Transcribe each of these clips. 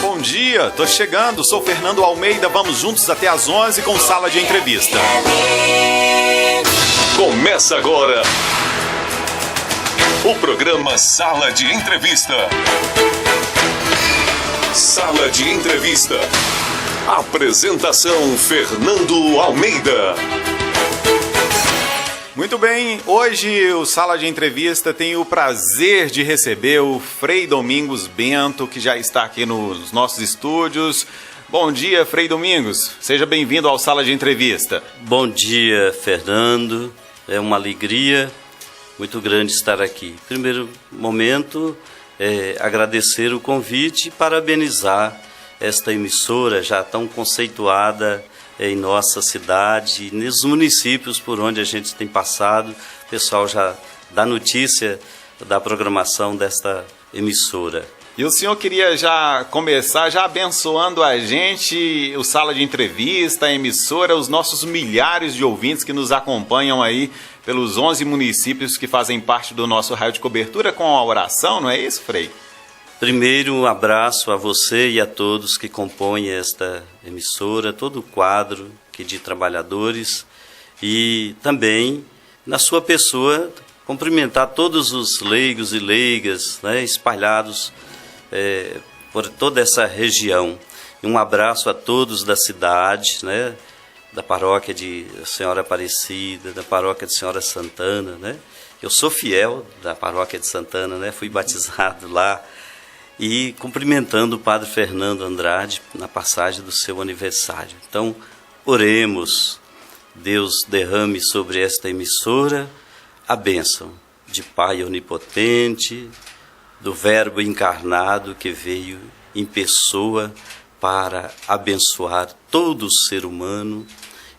bom dia, tô chegando, sou Fernando Almeida, vamos juntos até às 11 com Sala de Entrevista. Começa agora o programa Sala de Entrevista. Sala de Entrevista. Apresentação Fernando Almeida. Muito bem, hoje o Sala de Entrevista tem o prazer de receber o Frei Domingos Bento, que já está aqui nos nossos estúdios. Bom dia, Frei Domingos, seja bem-vindo ao Sala de Entrevista. Bom dia, Fernando, é uma alegria muito grande estar aqui. Primeiro momento, agradecer o convite e parabenizar esta emissora já tão conceituada em nossa cidade, nos municípios por onde a gente tem passado. O pessoal já dá notícia da programação desta emissora. E o senhor queria já começar já abençoando a gente, o Sala de Entrevista, a emissora, os nossos milhares de ouvintes que nos acompanham aí pelos 11 municípios que fazem parte do nosso raio de cobertura com a oração, não é isso, Frei? Primeiro, um abraço a você e a todos que compõem esta emissora, todo o quadro de trabalhadores, e também, na sua pessoa, cumprimentar todos os leigos e leigas, né, espalhados por toda essa região. E um abraço a todos da cidade, né, da paróquia de Senhora Aparecida, da paróquia de Senhora Santana, né? Eu sou fiel da paróquia de Santana, né? Fui batizado lá. E cumprimentando o Padre Fernando Andrade na passagem do seu aniversário. Então, oremos. Deus derrame sobre esta emissora a bênção de Pai Onipotente, do Verbo encarnado que veio em pessoa para abençoar todo o ser humano,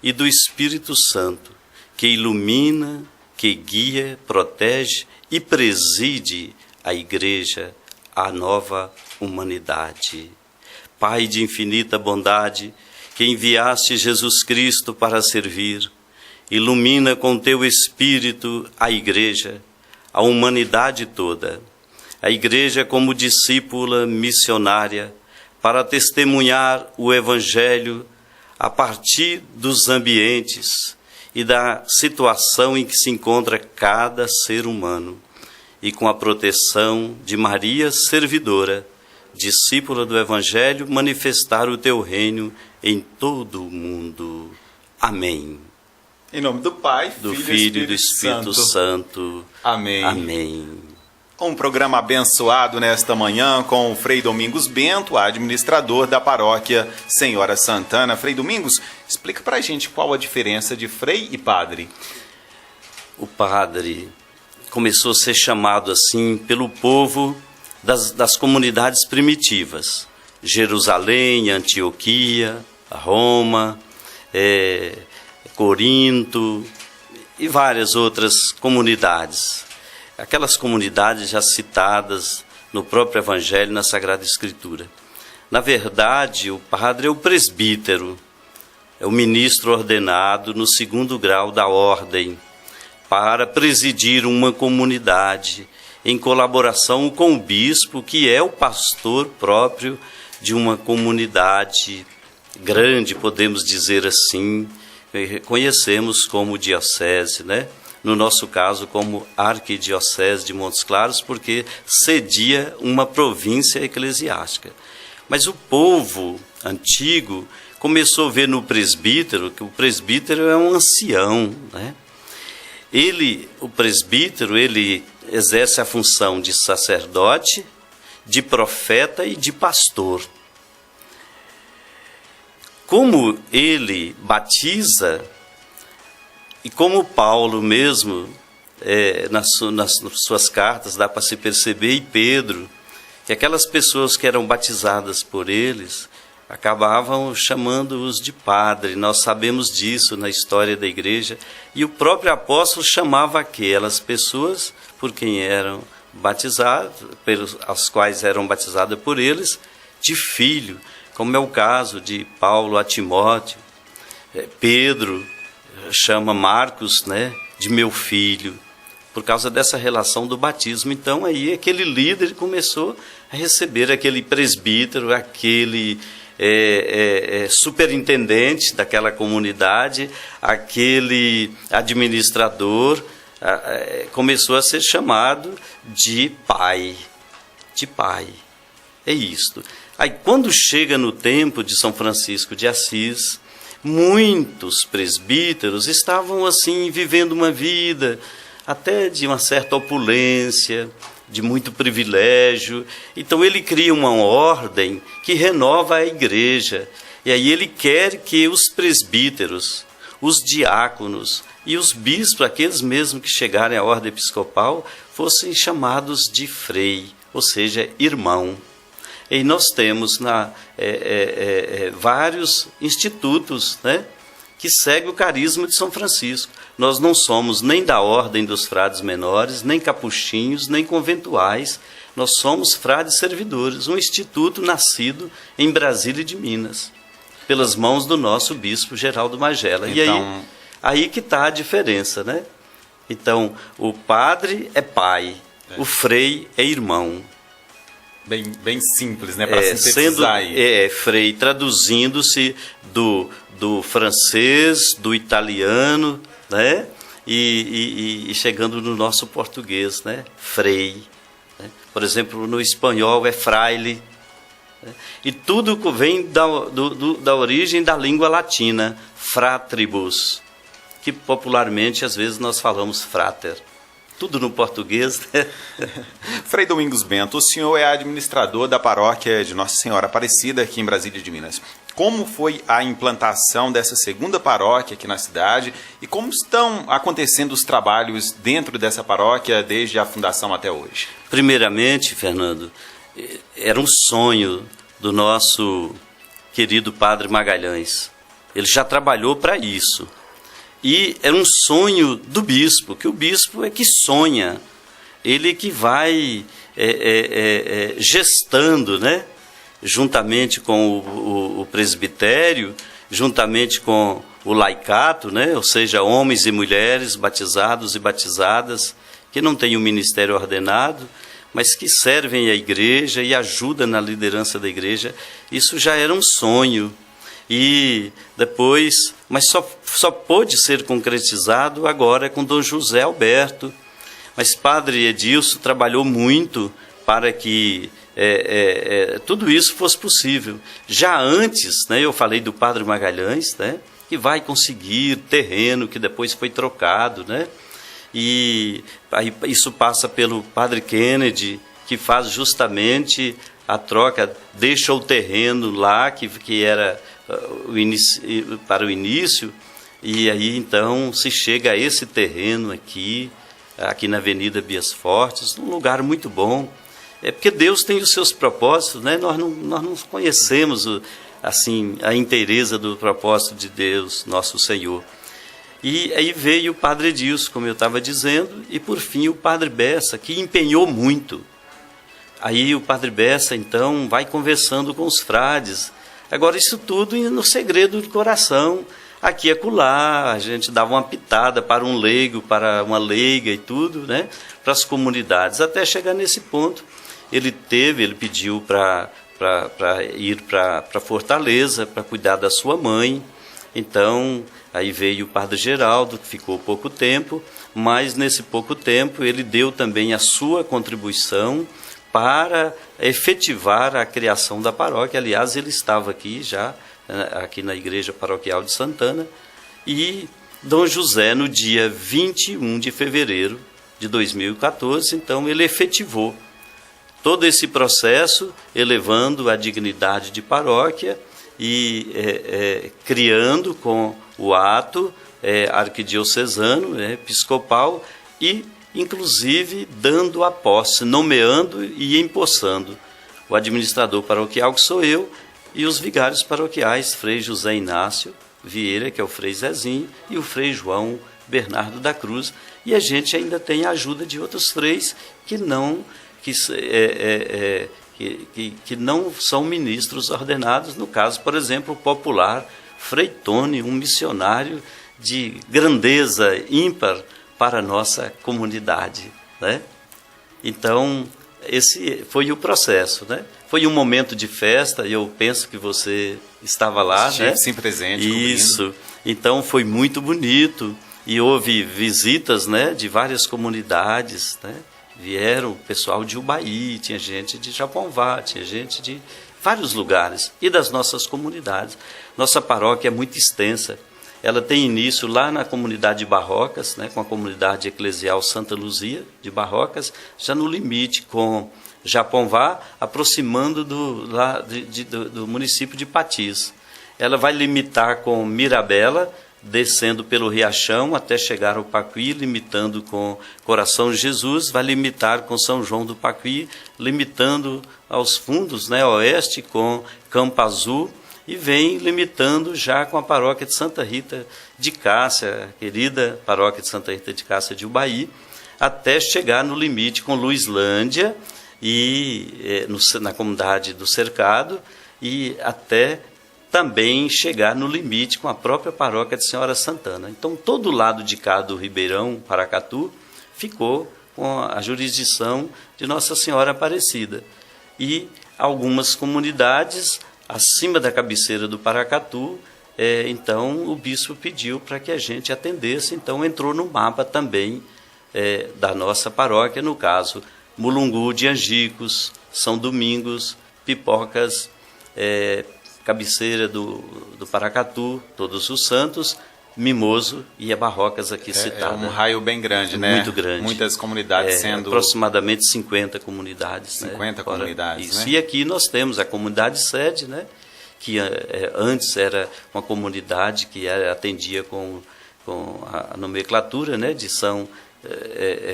e do Espírito Santo, que ilumina, que guia, protege e preside a Igreja, a nova humanidade. Pai de infinita bondade, que enviaste Jesus Cristo para servir, ilumina com teu Espírito a Igreja, a humanidade toda. A Igreja como discípula missionária para testemunhar o Evangelho a partir dos ambientes e da situação em que se encontra cada ser humano, e com a proteção de Maria Servidora, discípula do Evangelho, manifestar o teu reino em todo o mundo. Amém. Em nome do Pai, do Filho e do Espírito Santo. Amém. Amém. Um programa abençoado nesta manhã com o Frei Domingos Bento, administrador da paróquia Senhora Santana. Frei Domingos, explica pra gente qual a diferença de frei e padre. O padre começou a ser chamado assim pelo povo das comunidades primitivas. Jerusalém, Antioquia, Roma, Corinto e várias outras comunidades. Aquelas comunidades já citadas no próprio Evangelho, na Sagrada Escritura. Na verdade, o padre é o presbítero, é o ministro ordenado no 2º grau da ordem, para presidir uma comunidade em colaboração com o bispo, que é o pastor próprio de uma comunidade grande, podemos dizer assim, conhecemos como diocese, né? No nosso caso, como arquidiocese de Montes Claros, porque cedia uma província eclesiástica. Mas o povo antigo começou a ver no presbítero, que o presbítero é um ancião, né? O presbítero, ele exerce a função de sacerdote, de profeta e de pastor. Como ele batiza, e como Paulo mesmo, nas suas cartas, dá para se perceber, e Pedro, que aquelas pessoas que eram batizadas por eles, acabavam chamando-os de padre. Nós sabemos disso na história da igreja. E o próprio apóstolo chamava aquelas pessoas por quem eram batizados, as quais eram batizadas por eles, de filho, como é o caso de Paulo a Timóteo. Pedro chama Marcos, né, de meu filho. por causa dessa relação do batismo. Então aí aquele líder começou a receber aquele presbítero, aquele superintendente daquela comunidade, aquele administrador, começou a ser chamado de pai. De pai. É isto. Aí quando chega no tempo de São Francisco de Assis, muitos presbíteros estavam assim vivendo uma vida até de uma certa opulência, de muito privilégio. Então ele cria uma ordem que renova a igreja. E aí ele quer que os presbíteros, os diáconos e os bispos, aqueles mesmos que chegarem à ordem episcopal, fossem chamados de frei, ou seja, irmão. E nós temos vários institutos, né, que seguem o carisma de São Francisco. Nós não somos nem da ordem dos frades menores, nem capuchinhos, nem conventuais. Nós somos frades servidores, um instituto nascido em Brasília de Minas, pelas mãos do nosso bispo Geraldo Magela. Então... E aí que está a diferença, né? Então, o padre é pai, o frei é irmão. Bem simples, né? Para sintetizar aí. Frei, traduzindo-se do francês, do italiano, né? E chegando no nosso português, né? Frei. Né? Por exemplo, no espanhol é fraile. Né? E tudo vem da origem da língua latina, fratribus, que popularmente às vezes nós falamos frater. Tudo no português, né? Frei Domingos Bento, o senhor é administrador da paróquia de Nossa Senhora Aparecida, aqui em Brasília de Minas. Como foi a implantação dessa segunda paróquia aqui na cidade e como estão acontecendo os trabalhos dentro dessa paróquia desde a fundação até hoje? Primeiramente, Fernando, era um sonho do nosso querido Padre Magalhães. Ele já trabalhou para isso. E era um sonho do bispo, que o bispo é que sonha, ele que vai gestando, né? Juntamente com o presbitério, juntamente com o laicato, né? Ou seja, homens e mulheres batizados e batizadas, que não têm um ministério ordenado, mas que servem à igreja e ajudam na liderança da igreja. Isso já era um sonho. E depois, mas só pôde ser concretizado agora com Dom José Alberto. Mas Padre Edilson trabalhou muito para que tudo isso fosse possível. Já antes, né, eu falei do Padre Magalhães, né, que vai conseguir terreno que depois foi trocado, né, e aí isso passa pelo Padre Kennedy, que faz justamente a troca, deixa o terreno lá que era para o início, e aí então se chega a esse terreno aqui na Avenida Bias Fortes, num lugar muito bom. É porque Deus tem os seus propósitos, né? Nós não conhecemos assim a inteireza do propósito de Deus, nosso Senhor. E aí veio o Padre Edilson, como eu estava dizendo, e por fim o Padre Bessa, que empenhou muito. Aí o Padre Bessa então vai conversando com os frades. Agora, isso tudo no segredo do coração. Aqui e acolá, a gente dava uma pitada para um leigo, para uma leiga e tudo, né? Para as comunidades, até chegar nesse ponto. Ele pediu para ir para Fortaleza, para cuidar da sua mãe. Então, aí veio o Padre Geraldo, que ficou pouco tempo, mas nesse pouco tempo ele deu também a sua contribuição para efetivar a criação da paróquia. Aliás, ele estava aqui já, aqui na Igreja Paroquial de Santana, e Dom José, no dia 21 de fevereiro de 2014, então ele efetivou todo esse processo, elevando a dignidade de paróquia e criando com o ato arquidiocesano, episcopal, e inclusive dando a posse, nomeando e empossando o administrador paroquial, que sou eu, e os vigários paroquiais, Frei José Inácio Vieira, que é o Frei Zezinho, e o Frei João Bernardo da Cruz. E a gente ainda tem a ajuda de outros freis que não são ministros ordenados. No caso, por exemplo, o popular Frei Tony, um missionário de grandeza ímpar, para a nossa comunidade, né? Então, esse foi o processo, né? Foi um momento de festa, e eu penso que você estava lá, Estive, né? sim, presente. Isso. Cobrindo. Então, foi muito bonito, e houve visitas, né, de várias comunidades, né? Vieram pessoal de Ubaí, tinha gente de Japonvá, tinha gente de vários lugares, e das nossas comunidades. Nossa paróquia é muito extensa. Ela tem início lá na comunidade de Barrocas, né, com a comunidade eclesial Santa Luzia de Barrocas, já no limite com Japonvá, aproximando do município de Patis. Ela vai limitar com Mirabela, descendo pelo Riachão até chegar ao Pacuí, limitando com Coração de Jesus, vai limitar com São João do Pacuí, limitando aos fundos, né, oeste, com Campo Azul, e vem limitando já com a paróquia de Santa Rita de Cássia, a querida paróquia de Santa Rita de Cássia de Ubaí, até chegar no limite com Luislândia, e na comunidade do Cercado, e até também chegar no limite com a própria paróquia de Senhora Santana. Então, todo o lado de cá do Ribeirão, Paracatu, ficou com a jurisdição de Nossa Senhora Aparecida. E algumas comunidades acima da cabeceira do Paracatu, então o bispo pediu para que a gente atendesse, então entrou no mapa também da nossa paróquia, no caso, Mulungu de Angicos, São Domingos, Pipocas, cabeceira do Paracatu, Todos os Santos, Mimoso e a Barrocas aqui citada. É um raio bem grande, né? Muito grande. Muitas comunidades sendo... Aproximadamente 50 comunidades. 50 né? comunidades, Isso. né? E aqui nós temos a comunidade sede, né? Que antes era uma comunidade que atendia com a nomenclatura, né? De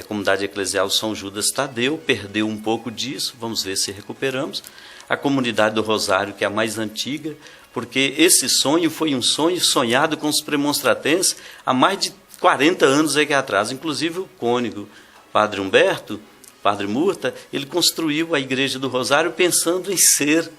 comunidade eclesial São Judas Tadeu, perdeu um pouco disso, vamos ver se recuperamos. A comunidade do Rosário, que é a mais antiga, porque esse sonho foi um sonho sonhado com os premonstratenses há mais de 40 anos aqui atrás. Inclusive o cônego, Padre Humberto, Padre Murta, ele construiu a Igreja do Rosário pensando em ser,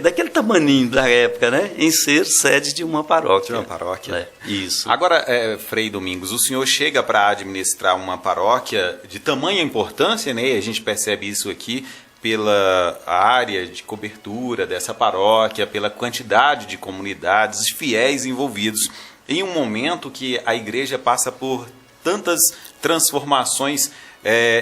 daquele tamaninho da época, né? Em ser sede de uma paróquia. De uma paróquia. Isso. Agora, Frei Domingos, o senhor chega para administrar uma paróquia de tamanha importância, né? A gente percebe isso aqui, pela área de cobertura dessa paróquia, pela quantidade de comunidades, fiéis envolvidos, em um momento que a igreja passa por tantas transformações.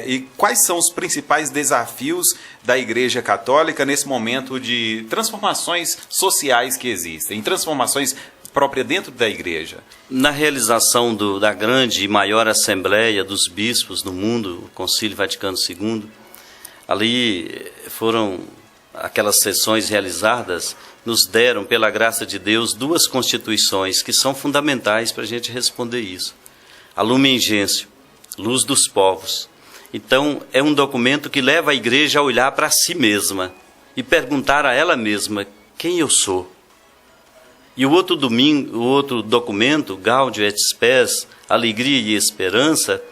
E quais são os principais desafios da Igreja Católica nesse momento de transformações sociais que existem, transformações próprias dentro da igreja? Na realização da grande e maior Assembleia dos Bispos no mundo, o Concílio Vaticano II, ali foram aquelas sessões realizadas, nos deram, pela graça de Deus, 2 constituições que são fundamentais para a gente responder isso. A Lumen Gentium, Luz dos Povos. Então, é um documento que leva a igreja a olhar para si mesma e perguntar a ela mesma quem eu sou. E o outro documento, Gaudium et Spes, Alegria e Esperança,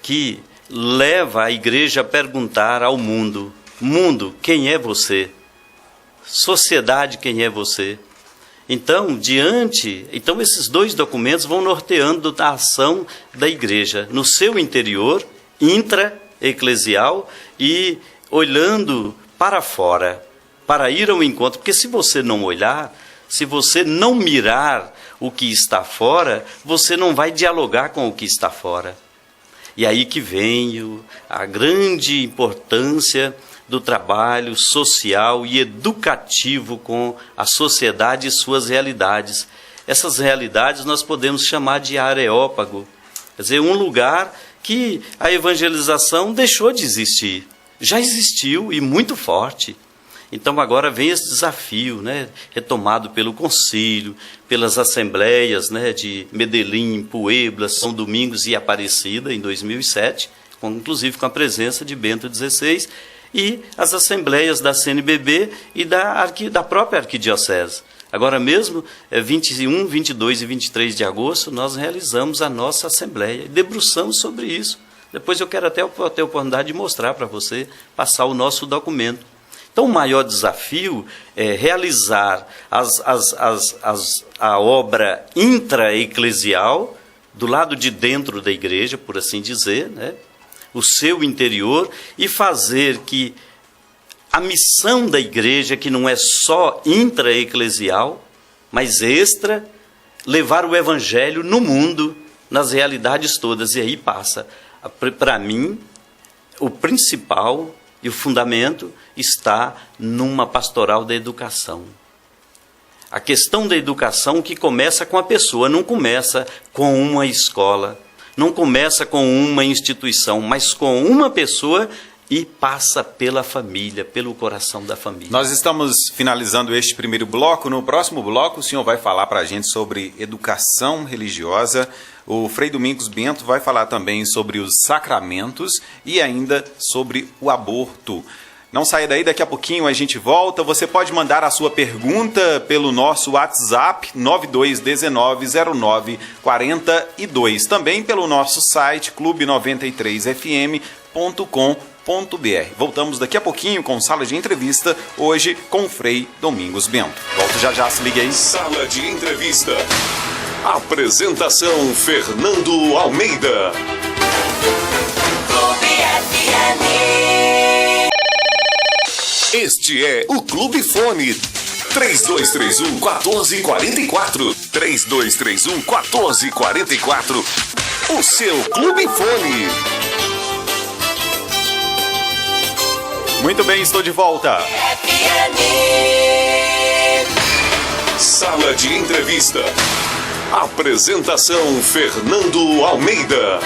que leva a igreja a perguntar ao mundo: quem é você? Sociedade, quem é você? Então, esses 2 documentos vão norteando a ação da igreja no seu interior, intra-eclesial, e olhando para fora, para ir ao encontro. Porque se você não olhar, se você não mirar o que está fora, você não vai dialogar com o que está fora. E aí que vem a grande importância do trabalho social e educativo com a sociedade e suas realidades. Essas realidades nós podemos chamar de areópago, quer dizer, um lugar que a evangelização deixou de existir. Já existiu e muito forte. Então agora vem esse desafio, né, retomado pelo Concílio, pelas assembleias, né, de Medellín, Puebla, São Domingos e Aparecida, em 2007, inclusive com a presença de Bento XVI, e as assembleias da CNBB e da própria arquidiocese. Agora mesmo, 21, 22 e 23 de agosto, nós realizamos a nossa assembleia e debruçamos sobre isso. Depois eu quero até ter a oportunidade de mostrar para você, passar o nosso documento. Então, o maior desafio é realizar a obra intraeclesial do lado de dentro da igreja, por assim dizer, né? O seu interior, e fazer que a missão da igreja, que não é só intra-eclesial, mas extra, levar o evangelho no mundo, nas realidades todas. E aí passa, para mim, o principal e o fundamento está numa pastoral da educação. A questão da educação que começa com a pessoa, não começa com uma escola, não começa com uma instituição, mas com uma pessoa e passa pela família, pelo coração da família. Nós estamos finalizando este primeiro bloco. No próximo bloco, o senhor vai falar para a gente sobre educação religiosa. O Frei Domingos Bento vai falar também sobre os sacramentos e ainda sobre o aborto. Não saia daí, daqui a pouquinho a gente volta. Você pode mandar a sua pergunta pelo nosso WhatsApp 92190942, também pelo nosso site clube93fm.com.br. Voltamos daqui a pouquinho com Sala de Entrevista, hoje com o Frei Domingos Bento. Volto já, se liga aí. Sala de Entrevista. Apresentação Fernando Almeida. Clube FM. Este é o Clube Fone. 3231-1444. 3231-1444. O seu Clube Fone. Muito bem, estou de volta. Sala de Entrevista. Apresentação Fernando Almeida.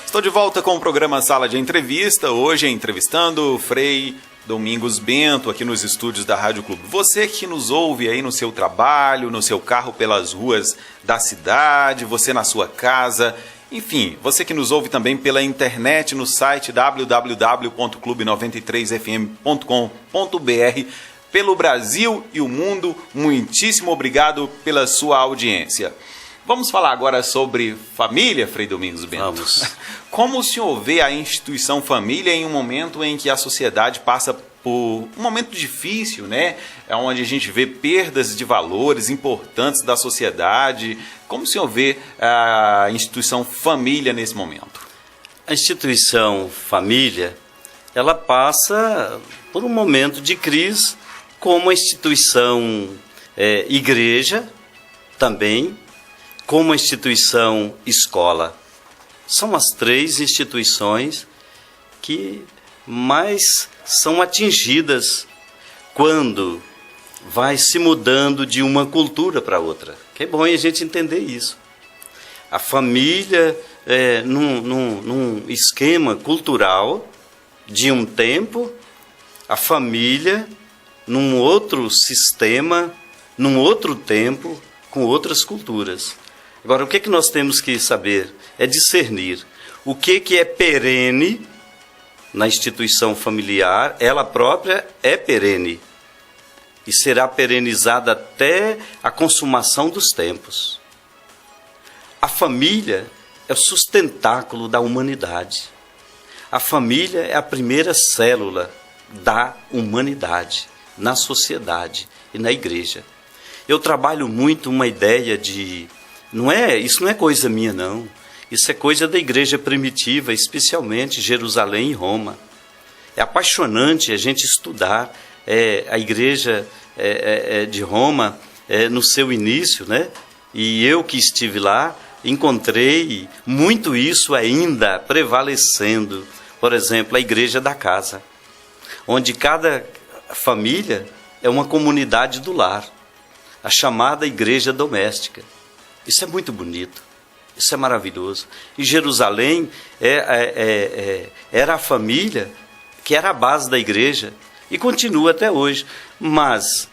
Estou de volta com o programa Sala de Entrevista, hoje entrevistando o Frei Domingos Bento aqui nos estúdios da Rádio Clube. Você que nos ouve aí no seu trabalho, no seu carro pelas ruas da cidade, você na sua casa, enfim, você que nos ouve também pela internet no site www.clube93fm.com.br, pelo Brasil e o mundo, muitíssimo obrigado pela sua audiência. Vamos falar agora sobre família, Frei Domingos Bento. Vamos. Como o senhor vê a instituição família em um momento em que a sociedade passa por um momento difícil, né? É onde a gente vê perdas de valores importantes da sociedade. Como o senhor vê a instituição família nesse momento? A instituição família, ela passa por um momento de crise, como a instituição igreja também, como a instituição escola. São as três instituições que mais são atingidas quando vai se mudando de uma cultura para outra. Que é bom a gente entender isso. A família, num esquema cultural de um tempo, a família num outro sistema, num outro tempo, com outras culturas. Agora, o que nós temos que saber é discernir o que é perene na instituição familiar. Ela própria é perene e será perenizada até a consumação dos tempos. A família é o sustentáculo da humanidade. A família é a primeira célula da humanidade, na sociedade e na igreja. Eu trabalho muito uma ideia de... Isso não é coisa minha, não. Isso é coisa da igreja primitiva, especialmente Jerusalém e Roma. É apaixonante a gente estudar a igreja de Roma no seu início, né? E eu que estive lá, encontrei muito isso ainda prevalecendo. Por exemplo, a igreja da casa, onde cada família é uma comunidade do lar, a chamada igreja doméstica. Isso é muito bonito, isso é maravilhoso. E Jerusalém era a família que era a base da igreja e continua até hoje. Mas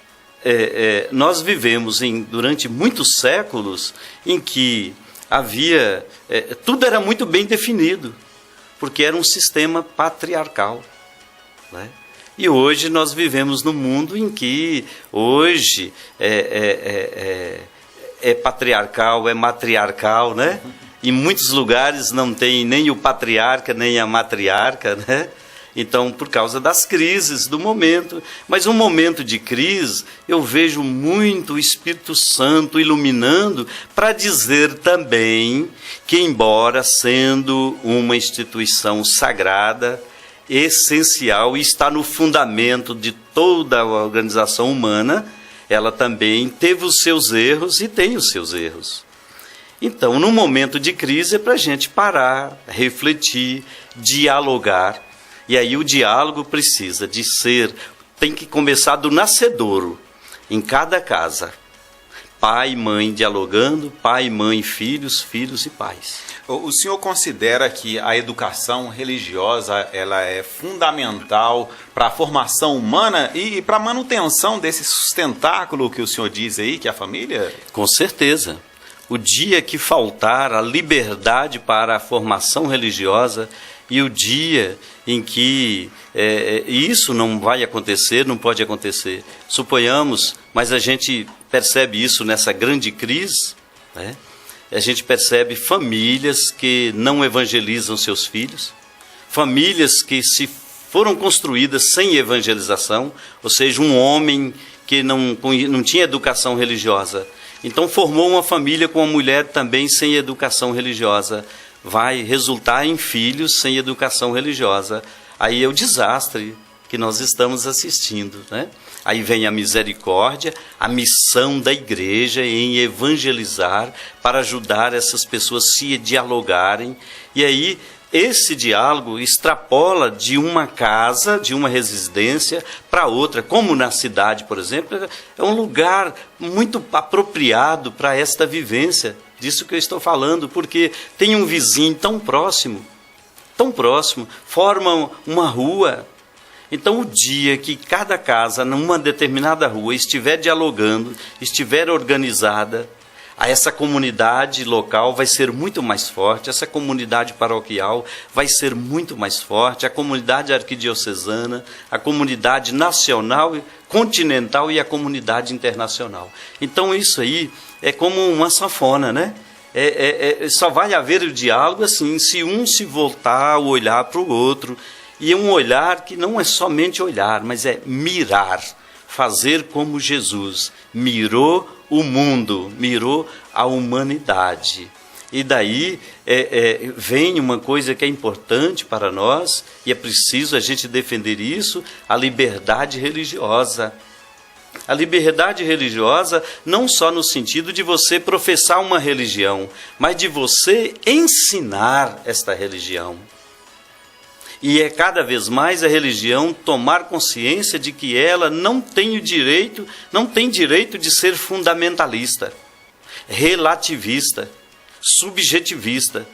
nós vivemos durante muitos séculos em que havia... tudo era muito bem definido, porque era um sistema patriarcal, né? E hoje nós vivemos num mundo em que hoje é patriarcal, é matriarcal, né? Em muitos lugares não tem nem o patriarca, nem a matriarca, né? Então, por causa das crises do momento. Mas um momento de crise, eu vejo muito o Espírito Santo iluminando para dizer também que, embora sendo uma instituição sagrada, essencial e está no fundamento de toda a organização humana, ela também teve os seus erros e tem os seus erros. Então, no momento de crise, é para a gente parar, refletir, dialogar. E aí o diálogo precisa de ser, tem que começar do nascedouro, em cada casa. Pai e mãe dialogando, pai, mãe, filhos, filhos e pais. O senhor considera que a educação religiosa ela é fundamental para a formação humana e para a manutenção desse sustentáculo que o senhor diz aí, que é a família? Com certeza. O dia que faltar a liberdade para a formação religiosa e o dia em que isso não vai acontecer, não pode acontecer. Suponhamos, mas a gente percebe isso nessa grande crise, né? A gente percebe famílias que não evangelizam seus filhos, famílias que se foram construídas sem evangelização, ou seja, um homem que não tinha educação religiosa, então formou uma família com uma mulher também sem educação religiosa, vai resultar em filhos sem educação religiosa. Aí é o desastre que nós estamos assistindo, né? Aí vem a misericórdia, a missão da igreja em evangelizar para ajudar essas pessoas a se dialogarem. E aí esse diálogo extrapola de uma casa, de uma residência para outra, como na cidade, por exemplo, é um lugar muito apropriado para esta vivência, disso que eu estou falando, porque tem um vizinho tão próximo, formam uma rua. Então, o dia que cada casa, numa determinada rua, estiver dialogando, estiver organizada, essa comunidade local vai ser muito mais forte, essa comunidade paroquial vai ser muito mais forte, a comunidade arquidiocesana, a comunidade nacional, continental e a comunidade internacional. Então, isso aí é como uma sanfona, né? Só vai haver o diálogo assim, se um se voltar a olhar para o outro. E é um olhar que não é somente olhar, mas é mirar, fazer como Jesus mirou o mundo, mirou a humanidade. E daí vem uma coisa que é importante para nós, e é preciso a gente defender isso, a liberdade religiosa. A liberdade religiosa não só no sentido de você professar uma religião, mas de você ensinar esta religião. E é cada vez mais a religião tomar consciência de que ela não tem direito de ser fundamentalista, relativista, subjetivista,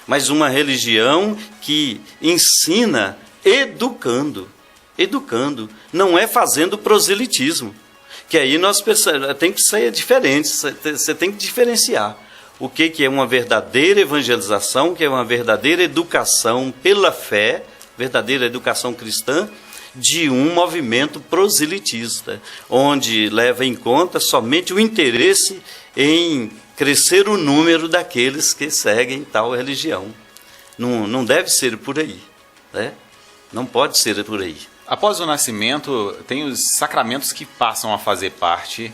mas uma religião que ensina educando, não é fazendo proselitismo, que aí nós tem que ser diferente, você tem que diferenciar o que é uma verdadeira evangelização, que é uma verdadeira educação pela fé, verdadeira educação cristã, de um movimento proselitista, onde leva em conta somente o interesse em crescer o número daqueles que seguem tal religião. Não deve ser por aí, né? Não pode ser por aí. Após o nascimento, tem os sacramentos que passam a fazer parte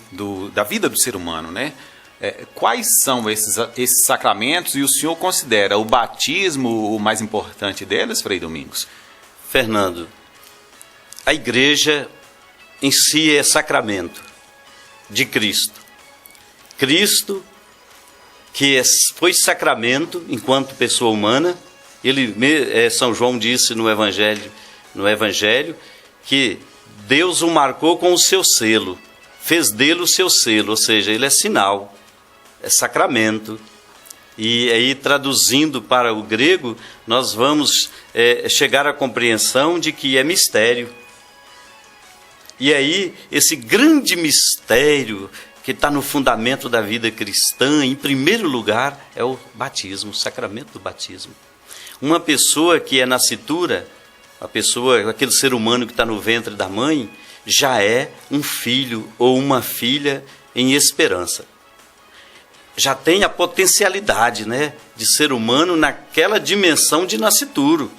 da vida do ser humano, né? Quais são esses sacramentos e o senhor considera o batismo o mais importante deles, Frei Domingos? Fernando, a igreja em si é sacramento de Cristo. Cristo, que foi sacramento enquanto pessoa humana, São João disse no Evangelho que Deus o marcou com o seu selo, fez dele o seu selo, ou seja, ele é sinal. É sacramento. E aí, traduzindo para o grego, nós vamos chegar à compreensão de que é mistério. E aí, esse grande mistério que está no fundamento da vida cristã, em primeiro lugar, é o batismo, o sacramento do batismo. Uma pessoa que é nascitura, aquele ser humano que está no ventre da mãe, já é um filho ou uma filha em esperança. Já tem a potencialidade, né, de ser humano naquela dimensão de nascituro.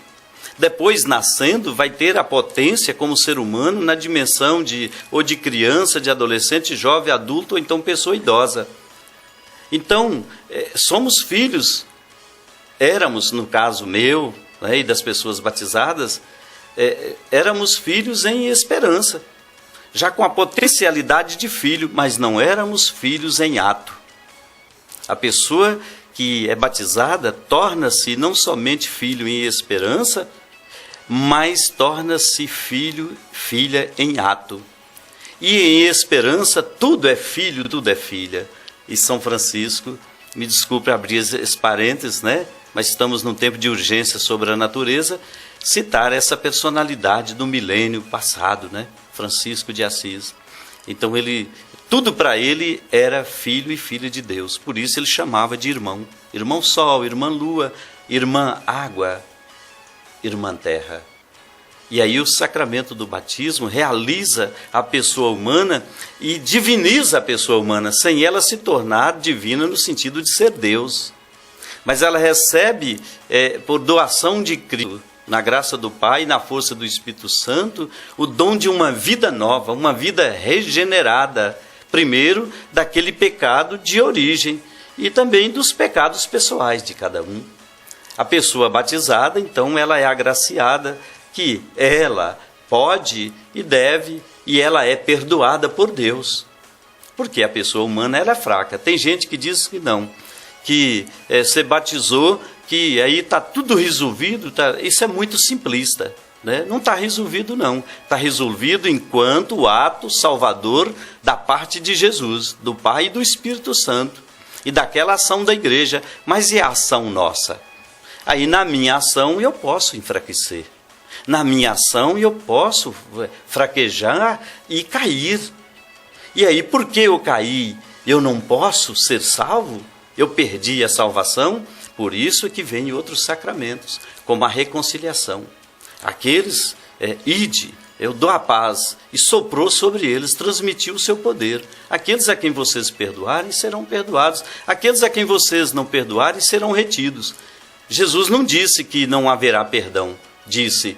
Depois, nascendo, vai ter a potência como ser humano na dimensão de criança, de adolescente, jovem, adulto, ou então pessoa idosa. Então, somos filhos, éramos, no caso meu, né, e das pessoas batizadas, éramos filhos em esperança, já com a potencialidade de filho, mas não éramos filhos em ato. A pessoa que é batizada torna-se não somente filho em esperança, mas torna-se filho, filha em ato. E em esperança, tudo é filho, tudo é filha. E São Francisco, me desculpe abrir esse parênteses, né? Mas estamos num tempo de urgência sobre a natureza, citar essa personalidade do milênio passado, né? Francisco de Assis. Então, tudo para ele era filho e filha de Deus. Por isso ele chamava de irmão. Irmão sol, irmã lua, irmã água, irmã terra. E aí o sacramento do batismo realiza a pessoa humana e diviniza a pessoa humana, sem ela se tornar divina no sentido de ser Deus. Mas ela recebe, por doação de Cristo, na graça do Pai e na força do Espírito Santo, o dom de uma vida nova, uma vida regenerada. Primeiro, daquele pecado de origem e também dos pecados pessoais de cada um. A pessoa batizada, então, ela é agraciada que ela pode e deve, e ela é perdoada por Deus. Porque a pessoa humana ela é fraca. Tem gente que diz que não, que se batizou, que aí está tudo resolvido. Isso é muito simplista, né? Não está resolvido não. Está resolvido enquanto o ato salvador da parte de Jesus, do Pai e do Espírito Santo, e daquela ação da igreja. Mas e a ação nossa? Aí na minha ação eu posso enfraquecer. Na minha ação eu posso fraquejar e cair. E aí, porque eu caí, eu não posso ser salvo? Eu perdi a salvação? Por isso é que vem outros sacramentos, como a reconciliação. Aqueles, ide, eu dou a paz, e soprou sobre eles, transmitiu o seu poder. Aqueles a quem vocês perdoarem serão perdoados. Aqueles a quem vocês não perdoarem serão retidos. Jesus não disse que não haverá perdão. Disse,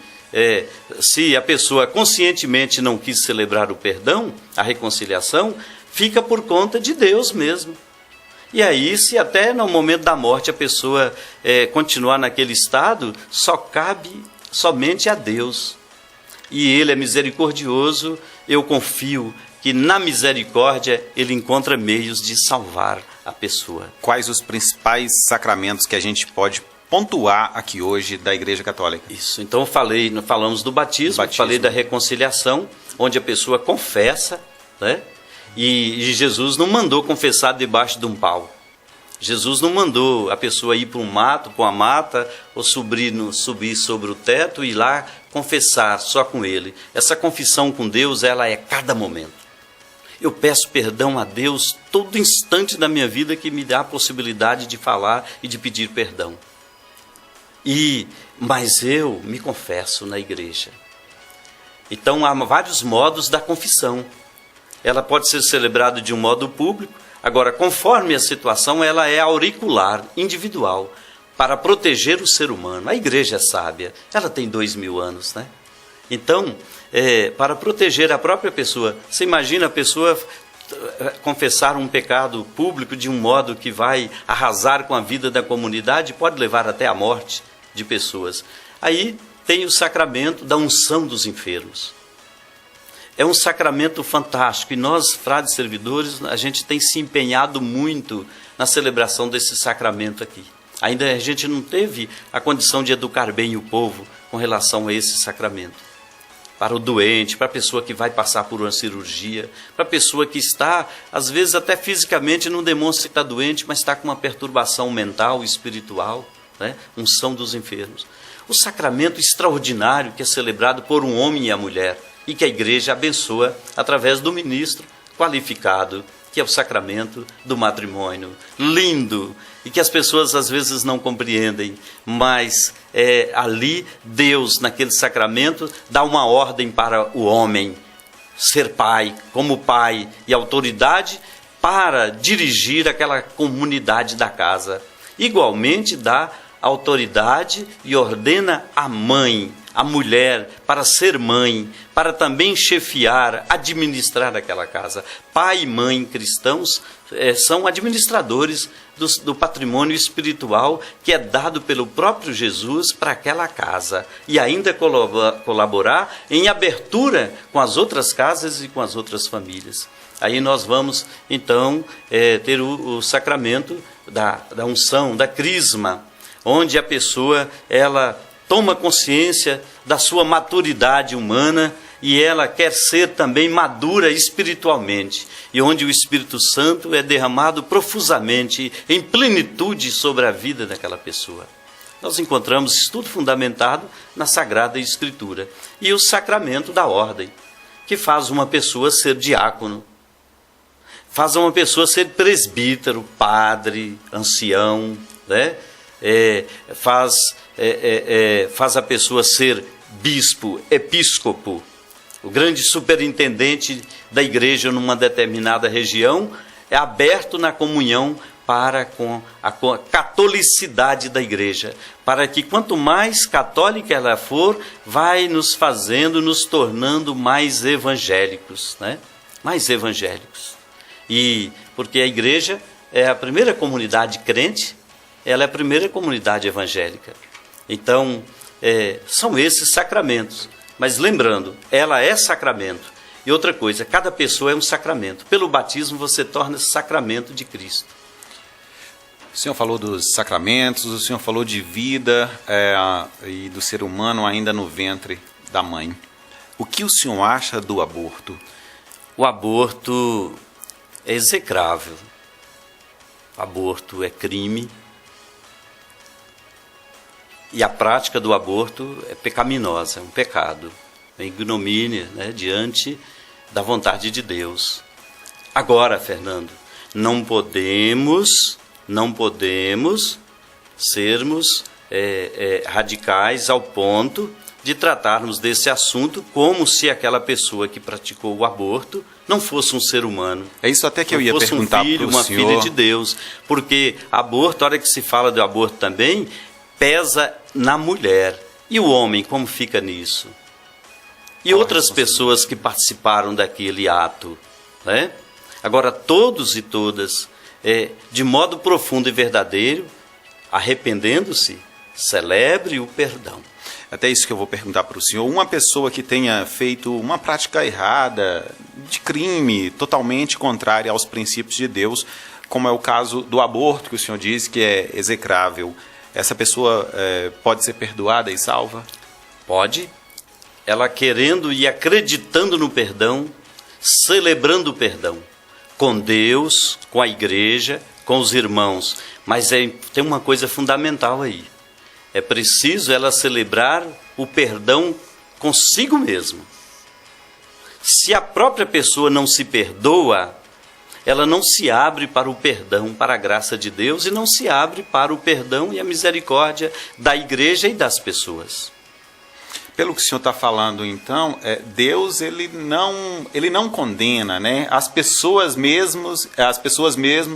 se a pessoa conscientemente não quis celebrar o perdão, a reconciliação, fica por conta de Deus mesmo. E aí, se até no momento da morte a pessoa continuar naquele estado, só cabe somente a Deus. E Ele é misericordioso, eu confio que na misericórdia Ele encontra meios de salvar a pessoa. Quais os principais sacramentos que a gente pode pontuar aqui hoje da Igreja Católica? Isso, então falamos do batismo, falei da reconciliação, onde a pessoa confessa, né? E Jesus não mandou confessar debaixo de um pau. Jesus não mandou a pessoa ir para um mato, com a mata, ou subir sobre o teto e ir lá confessar só com Ele. Essa confissão com Deus, ela é cada momento. Eu peço perdão a Deus todo instante da minha vida que me dá a possibilidade de falar e de pedir perdão. Mas eu me confesso na igreja. Então há vários modos da confissão. Ela pode ser celebrada de um modo público. Agora, conforme a situação, ela é auricular, individual, para proteger o ser humano. A igreja é sábia, ela tem 2000 anos, né? Então, para proteger a própria pessoa, você imagina a pessoa confessar um pecado público de um modo que vai arrasar com a vida da comunidade, pode levar até a morte de pessoas. Aí tem o sacramento da unção dos enfermos. É um sacramento fantástico e nós, frades servidores, a gente tem se empenhado muito na celebração desse sacramento aqui. Ainda a gente não teve a condição de educar bem o povo com relação a esse sacramento. Para o doente, para a pessoa que vai passar por uma cirurgia, para a pessoa que está, às vezes até fisicamente não demonstra que está doente, mas está com uma perturbação mental, espiritual, né? Unção dos enfermos. O sacramento extraordinário que é celebrado por um homem e a mulher, e que a igreja abençoa através do ministro qualificado, que é o sacramento do matrimônio. Lindo! E que as pessoas às vezes não compreendem, mas ali Deus, naquele sacramento, dá uma ordem para o homem ser pai, como pai e autoridade, para dirigir aquela comunidade da casa. Igualmente dá autoridade e ordena a mãe, a mulher, para ser mãe, para também chefiar, administrar aquela casa. Pai e mãe cristãos são administradores do patrimônio espiritual que é dado pelo próprio Jesus para aquela casa. E ainda colaborar em abertura com as outras casas e com as outras famílias. Aí nós vamos, então, ter o sacramento da unção, da crisma, onde a pessoa, ela toma consciência da sua maturidade humana e ela quer ser também madura espiritualmente, e onde o Espírito Santo é derramado profusamente, em plenitude sobre a vida daquela pessoa. Nós encontramos isso tudo fundamentado na Sagrada Escritura. E o sacramento da ordem, que faz uma pessoa ser diácono, faz uma pessoa ser presbítero, padre, ancião, né? Faz a pessoa ser bispo, episcopo, o grande superintendente da igreja numa determinada região, é aberto na comunhão para com a catolicidade da igreja, para que quanto mais católica ela for, vai nos tornando mais evangélicos, né? Mais evangélicos. E porque a igreja é a primeira comunidade crente, ela é a primeira comunidade evangélica. Então, são esses sacramentos. Mas lembrando, ela é sacramento. E outra coisa, cada pessoa é um sacramento. Pelo batismo você torna-se sacramento de Cristo. O senhor falou dos sacramentos, o senhor falou de vida e do ser humano ainda no ventre da mãe. O que o senhor acha do aborto? O aborto é execrável. O aborto é crime. E a prática do aborto é pecaminosa, é um pecado, é ignomínia, né, diante da vontade de Deus. Agora, Fernando, não podemos sermos radicais ao ponto de tratarmos desse assunto como se aquela pessoa que praticou o aborto não fosse um ser humano. É isso até que eu ia perguntar para o senhor. Uma filha de Deus. Porque aborto, a hora que se fala do aborto também, pesa na mulher. E o homem, como fica nisso? E outras pessoas que participaram daquele ato, né? Agora, todos e todas, de modo profundo e verdadeiro, arrependendo-se, celebre o perdão. Até isso que eu vou perguntar para o senhor. Uma pessoa que tenha feito uma prática errada, de crime, totalmente contrária aos princípios de Deus, como é o caso do aborto, que o senhor disse que é execrável, essa pessoa pode ser perdoada e salva? Pode. Ela querendo e acreditando no perdão, celebrando o perdão, com Deus, com a igreja, com os irmãos. Mas tem uma coisa fundamental aí. É preciso ela celebrar o perdão consigo mesma. Se a própria pessoa não se perdoa, ela não se abre para o perdão, para a graça de Deus, e não se abre para o perdão e a misericórdia da igreja e das pessoas. Pelo que o senhor está falando, então, Deus ele não condena, né? As pessoas mesmo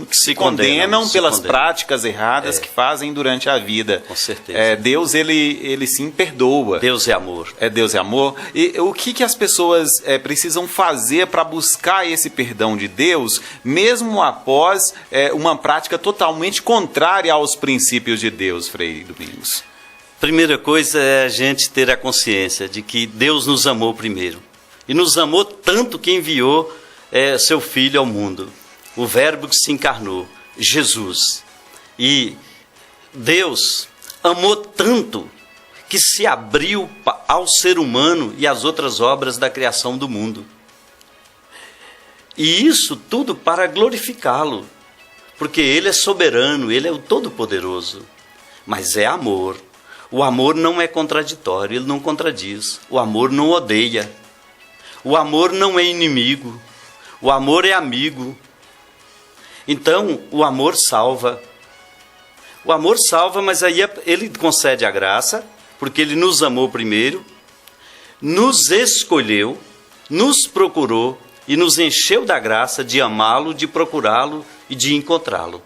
que se condenam pelas práticas erradas que fazem durante a vida. Com certeza. Deus ele sim perdoa. Deus é amor. Deus é amor. E o que as pessoas precisam fazer para buscar esse perdão de Deus, mesmo após uma prática totalmente contrária aos princípios de Deus, Frei Domingos? Primeira coisa é a gente ter a consciência de que Deus nos amou primeiro. E nos amou tanto que enviou seu Filho ao mundo. O Verbo que se encarnou, Jesus. E Deus amou tanto que se abriu ao ser humano e às outras obras da criação do mundo. E isso tudo para glorificá-lo. Porque Ele é soberano, Ele é o Todo-Poderoso. Mas é amor. O amor não é contraditório, ele não contradiz. O amor não odeia. O amor não é inimigo. O amor é amigo. Então, o amor salva. O amor salva, mas aí ele concede a graça, porque ele nos amou primeiro, nos escolheu, nos procurou e nos encheu da graça de amá-lo, de procurá-lo e de encontrá-lo.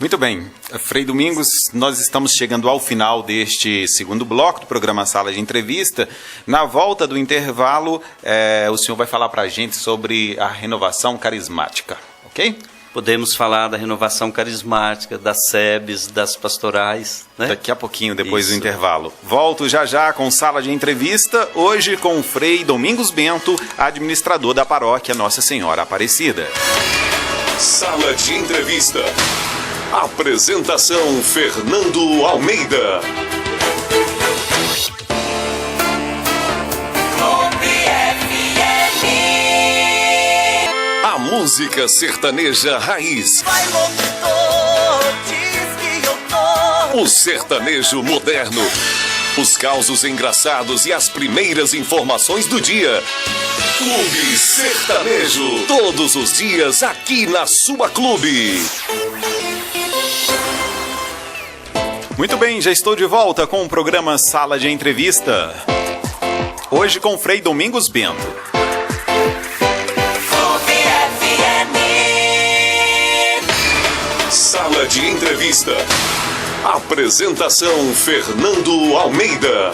Muito bem, Frei Domingos, nós estamos chegando ao final deste segundo bloco do programa Sala de Entrevista. Na volta do intervalo, o senhor vai falar para a gente sobre a renovação carismática, ok? Podemos falar da renovação carismática, das SEBs, das pastorais, né? Daqui a pouquinho, depois do intervalo. Volto já com Sala de Entrevista, hoje com o Frei Domingos Bento, administrador da paróquia Nossa Senhora Aparecida. Sala de Entrevista. Apresentação Fernando Almeida. A música sertaneja raiz. Vai locutor, diz que eu tô. O sertanejo moderno. Os causos engraçados e as primeiras informações do dia. Clube Sertanejo. Todos os dias aqui na sua Clube. Muito bem, já estou de volta com o programa Sala de Entrevista. Hoje com Frei Domingos Bento. Sala de Entrevista. Apresentação Fernando Almeida.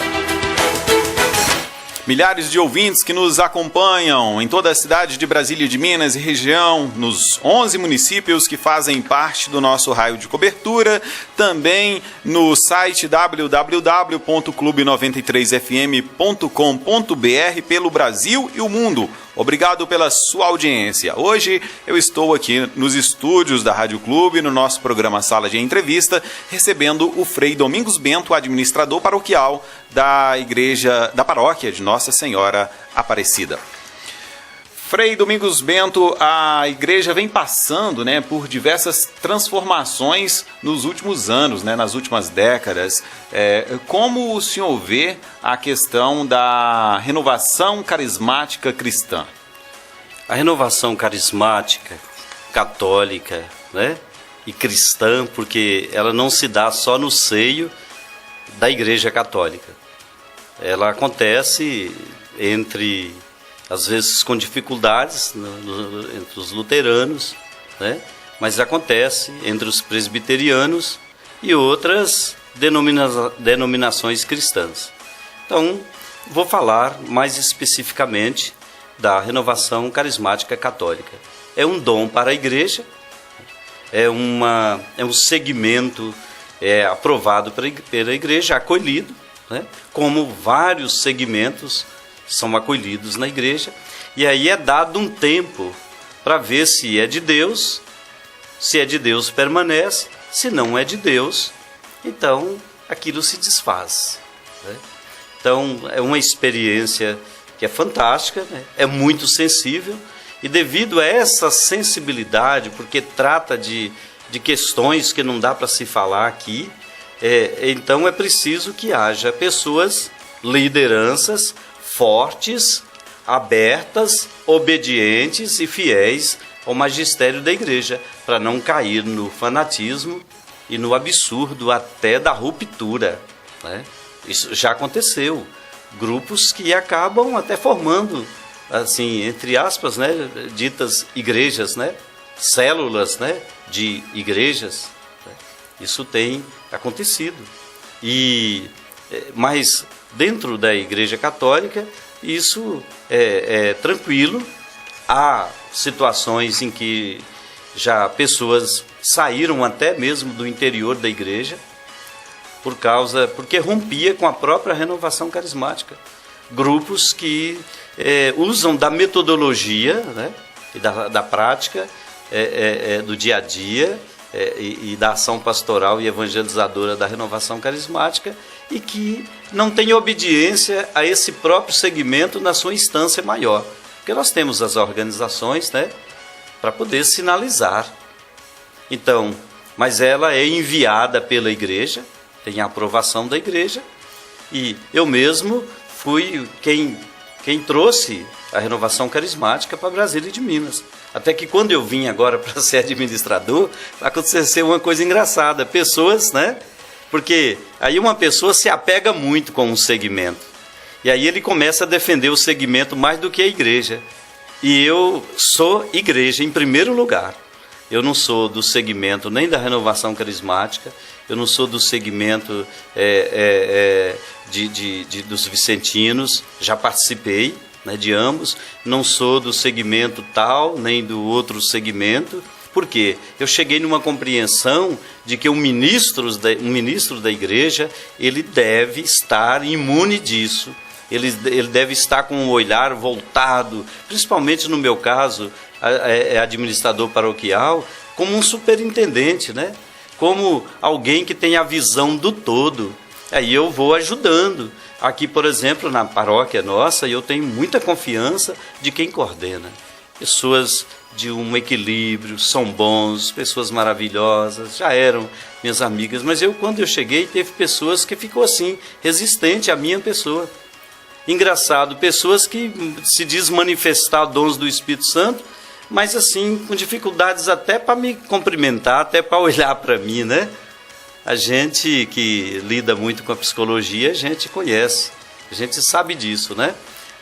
Milhares de ouvintes que nos acompanham em toda a cidade de Brasília de Minas e região, nos 11 municípios que fazem parte do nosso raio de cobertura, também no site www.clube93fm.com.br pelo Brasil e o mundo. Obrigado pela sua audiência. Hoje eu estou aqui nos estúdios da Rádio Clube, no nosso programa Sala de Entrevista, recebendo o Frei Domingos Bento, administrador paroquial da igreja, da paróquia de Nossa Senhora Aparecida. Frei Domingos Bento, a igreja vem passando, por diversas transformações nos últimos anos, nas últimas décadas. Como o senhor vê a questão da renovação carismática cristã? A renovação carismática, católica, e cristã, porque ela não se dá só no seio da Igreja Católica. Ela acontece às vezes com dificuldades entre os luteranos, mas acontece entre os presbiterianos e outras denominações cristãs. Então, vou falar mais especificamente da renovação carismática católica. É um dom para a igreja, é um segmento aprovado pela igreja, acolhido, como vários segmentos são acolhidos na igreja, e aí é dado um tempo para ver se é de Deus permanece, se não é de Deus, então aquilo se desfaz. Então é uma experiência que é fantástica, é muito sensível, e devido a essa sensibilidade, porque trata de questões que não dá para se falar aqui, então é preciso que haja pessoas, lideranças fortes, abertas, obedientes e fiéis ao magistério da igreja, para não cair no fanatismo e no absurdo até da ruptura. Isso já aconteceu. Grupos que acabam até formando, assim, entre aspas, ditas igrejas, células de igrejas. Isso tem acontecido. Mas dentro da Igreja Católica, isso é tranquilo. Há situações em que já pessoas saíram até mesmo do interior da igreja porque rompia com a própria renovação carismática. Grupos que usam da metodologia, e da prática do dia a dia, e da ação pastoral e evangelizadora da renovação carismática, e que não tem obediência a esse próprio segmento na sua instância maior. Porque nós temos as organizações, para poder sinalizar. Então, mas ela é enviada pela igreja, tem a aprovação da igreja, e eu mesmo fui quem trouxe a renovação carismática para Brasília de Minas. Até que quando eu vim agora para ser administrador, aconteceu uma coisa engraçada. Pessoas, porque aí uma pessoa se apega muito com um segmento. E aí ele começa a defender o segmento mais do que a igreja. E eu sou igreja em primeiro lugar. Eu não sou do segmento nem da renovação carismática, eu não sou do segmento dos vicentinos, já participei, né, de ambos, não sou do segmento tal, nem do outro segmento. Por quê? Eu cheguei numa compreensão de que um ministro da igreja, ele deve estar imune disso. Ele deve estar com um olhar voltado, principalmente no meu caso, administrador paroquial, como um superintendente, né? Como alguém que tem a visão do todo. Aí eu vou ajudando. Aqui, por exemplo, na paróquia nossa, eu tenho muita confiança de quem coordena. Pessoas de um equilíbrio, são bons, pessoas maravilhosas, já eram minhas amigas, mas quando eu cheguei, teve pessoas que ficou assim, resistente à minha pessoa. Engraçado, pessoas que se diz manifestar dons do Espírito Santo, mas assim, com dificuldades até para me cumprimentar, até para olhar para mim, né? A gente que lida muito com a psicologia, a gente conhece, a gente sabe disso, né?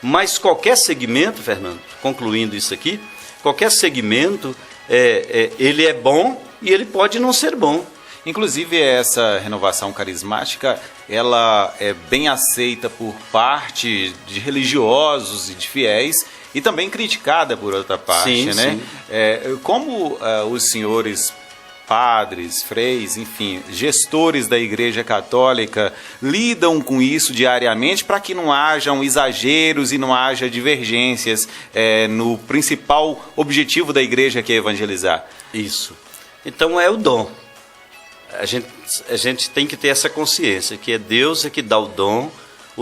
Mas qualquer segmento, Fernando, concluindo isso aqui, qualquer segmento, ele é bom e ele pode não ser bom. Inclusive, essa renovação carismática, ela é bem aceita por parte de religiosos e de fiéis e também criticada por outra parte, sim, né? Sim. Como os senhores padres, freis, enfim, gestores da Igreja Católica lidam com isso diariamente para que não hajam exageros e não haja divergências no principal objetivo da Igreja, que é evangelizar? Isso. Então é o dom. A gente tem que ter essa consciência, que é Deus que dá o